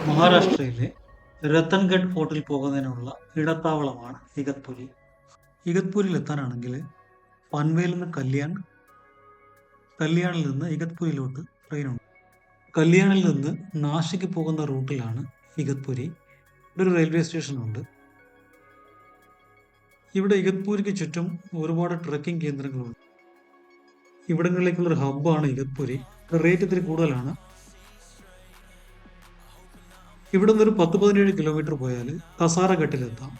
മഹാരാഷ്ട്രയിലെ രത്തൻഗഡ് ഫോർട്ടിൽ പോകുന്നതിനുള്ള ഇടത്താവളമാണ് ഇഗത്പുരി. ഇഗത്പുരിയിൽ എത്താനാണെങ്കിൽ പൻവേലിൽ നിന്ന് കല്യാണിൽ നിന്ന് ഇഗത്പുരിയിലോട്ട് ട്രെയിനുണ്ട്. കല്യാണിൽ നിന്ന് നാശിക്ക് പോകുന്ന റൂട്ടിലാണ് ഇഗത്പുരി. ഇവിടെ ഒരു റെയിൽവേ സ്റ്റേഷനുണ്ട്. ഇവിടെ ഇഗത്പൂരിക്ക് ചുറ്റും ഒരുപാട് ട്രക്കിംഗ് കേന്ദ്രങ്ങളുണ്ട്. ഇവിടങ്ങളിലേക്കുള്ള ഒരു ഹബ്ബാണ് ഇഗത്പുരി. റേറ്റ് ഇത്തിരി കൂടുതലാണ്. ഇവിടെ നിന്ന് ഒരു 10-17 കിലോമീറ്റർ പോയാൽ കസാരഘട്ടിലെത്താം.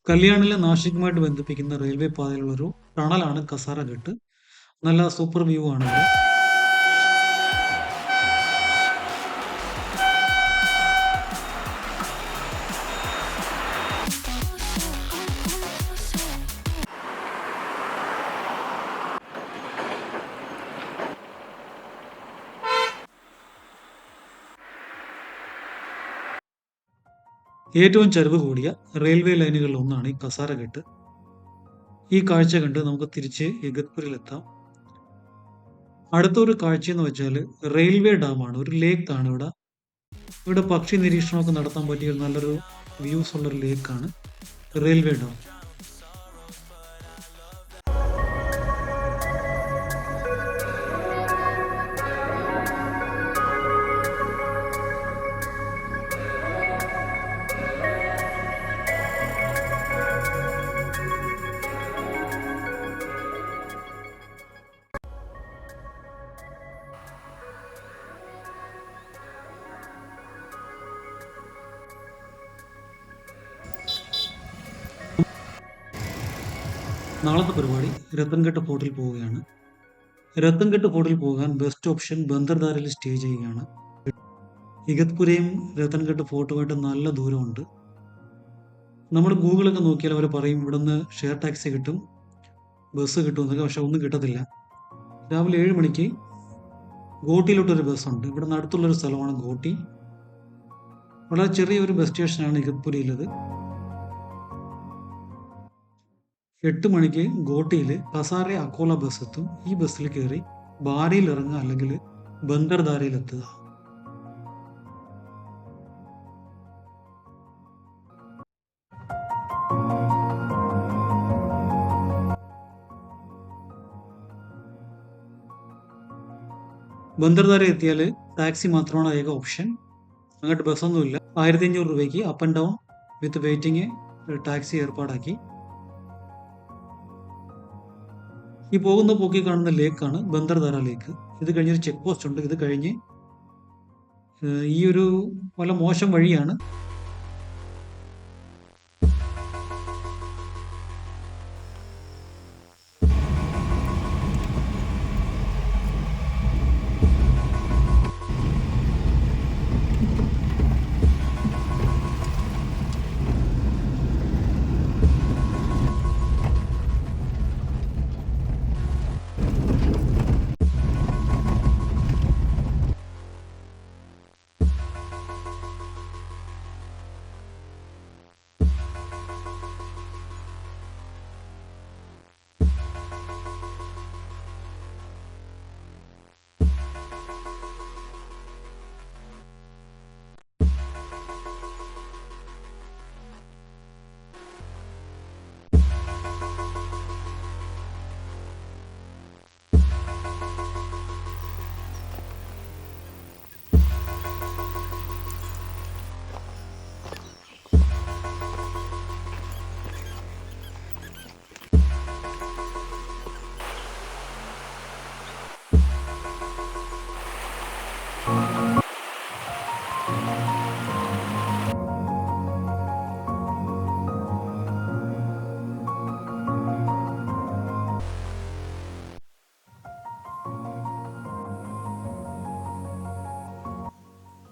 കല്യാണിലെ നാഷിക്കുമായിട്ട് ബന്ധിപ്പിക്കുന്ന റെയിൽവേ പാതയിലുള്ളൊരു ടണലാണ് കസാരഘട്ട്. നല്ല സൂപ്പർ വ്യൂ ആണ് ഇവിടെ. ഏറ്റവും ചരിവ് കൂടിയ റെയിൽവേ ലൈനുകളിൽ ഒന്നാണ് ഈ കസാരഘട്ട്. ഈ കാഴ്ച കണ്ട് നമുക്ക് തിരിച്ച് ഇഗത്പുരിയിലെത്താം. അടുത്തൊരു കാഴ്ച എന്ന് വെച്ചാൽ റെയിൽവേ ഡാമാണ്. ഒരു ലേക്കാണ് ഇവിടെ. ഇവിടെ പക്ഷി നിരീക്ഷണമൊക്കെ നടത്താൻ പറ്റിയ നല്ലൊരു വ്യൂസ് ഉള്ളൊരു ലേക്കാണ് റെയിൽവേ ഡാം. നാളത്തെ പരിപാടി രത്തൻഗട്ട് ഫോർട്ടിൽ പോവുകയാണ്. രത്തൻഗട്ട് ഫോർട്ടിൽ പോകാൻ ബെസ്റ്റ് ഓപ്ഷൻ ബന്ദർദാരയിൽ സ്റ്റേ ചെയ്യുകയാണ്. ഇഗത്പുരയും രത്തൻഗട്ട് ഫോർട്ടുമായിട്ട് നല്ല ദൂരമുണ്ട്. നമ്മൾ ഗൂഗിളൊക്കെ നോക്കിയാൽ അവർ പറയും ഇവിടുന്ന് ഷെയർ ടാക്സി കിട്ടും, ബസ് കിട്ടും എന്നൊക്കെ. പക്ഷെ ഒന്നും കിട്ടത്തില്ല. രാവിലെ 7 മണിക്ക് ഗോട്ടിയിലോട്ടൊരു ബസ്സുണ്ട്. ഇവിടെ നിന്ന് അടുത്തുള്ളൊരു സ്ഥലമാണ് ഗോട്ടി. വളരെ ചെറിയൊരു ബസ് സ്റ്റേഷനാണ് ഇഗത്പുരിയിലത്. 8 മണിക്ക് ഗോട്ടിയിൽ കസാരെ അക്കോല ബസ് എത്തും. ഈ ബസ്സിൽ കയറി ബാരിയിൽ ഇറങ്ങുക, അല്ലെങ്കിൽ ബന്ദർദാരയിൽ എത്തുക. ബന്ദർദാര എത്തിയാൽ ടാക്സി മാത്രമാണ് ഏക ഓപ്ഷൻ. അങ്ങോട്ട് ബസ്സൊന്നുമില്ല. 1500 രൂപയ്ക്ക് up and down with waiting taxi ഏർപ്പാടാക്കി. ഈ പോകുന്ന പോക്കി കാണുന്ന ലേക്കാണ് ബന്ദർദാര ലേക്ക്. ഇത് കഴിഞ്ഞൊരു ചെക്ക് പോസ്റ്റ് ഉണ്ട്. ഇത് കഴിഞ്ഞ് ഈ ഒരു വളരെ മോശം വഴിയാണ്.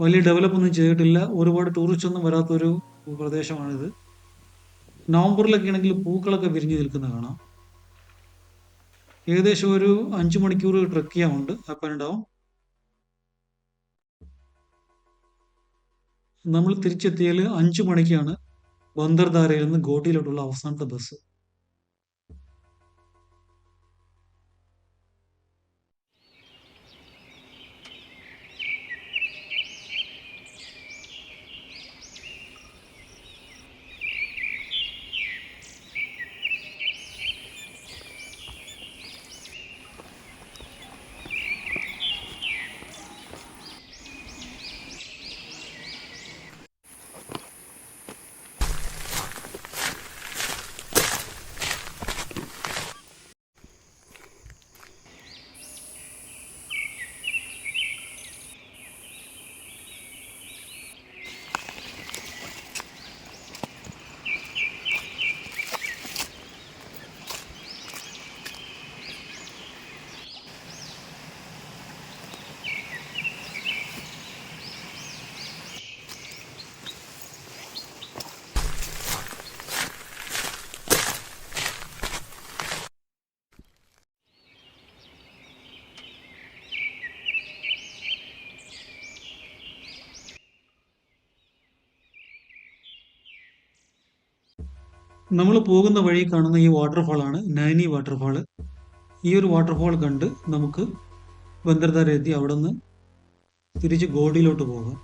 വലിയ ഡെവലപ്പ് ഒന്നും ചെയ്തിട്ടില്ല. ഒരുപാട് ടൂറിസ്റ്റ് ഒന്നും വരാത്തൊരു പ്രദേശമാണിത്. നവംബറിലൊക്കെ ആണെങ്കിൽ പൂക്കളൊക്കെ വിരിഞ്ഞു നിൽക്കുന്ന കാണാം. ഏകദേശം ഒരു 5 മണിക്കൂർ ട്രെക്ക് ചെയ്യാനുണ്ട് അപ്പ് ആൻഡ് ഡൗൺ. നമ്മൾ തിരിച്ചെത്തിയാൽ 5 മണിക്കാണ് ബന്ദർദാരയിൽ നിന്ന് ഗോട്ടിയിലോട്ടുള്ള അവസാനത്തെ ബസ്. നമ്മൾ പോകുന്ന വഴി കാണുന്ന ഈ വാട്ടർഫാളാണ് നൈനി വാട്ടർഫാൾ. ഈ ഒരു വാട്ടർഫാൾ കണ്ട് നമുക്ക് ബന്ദർദാര എത്തി അവിടെ നിന്ന് തിരിച്ച് ഗോഡിയിലോട്ട് പോകാം.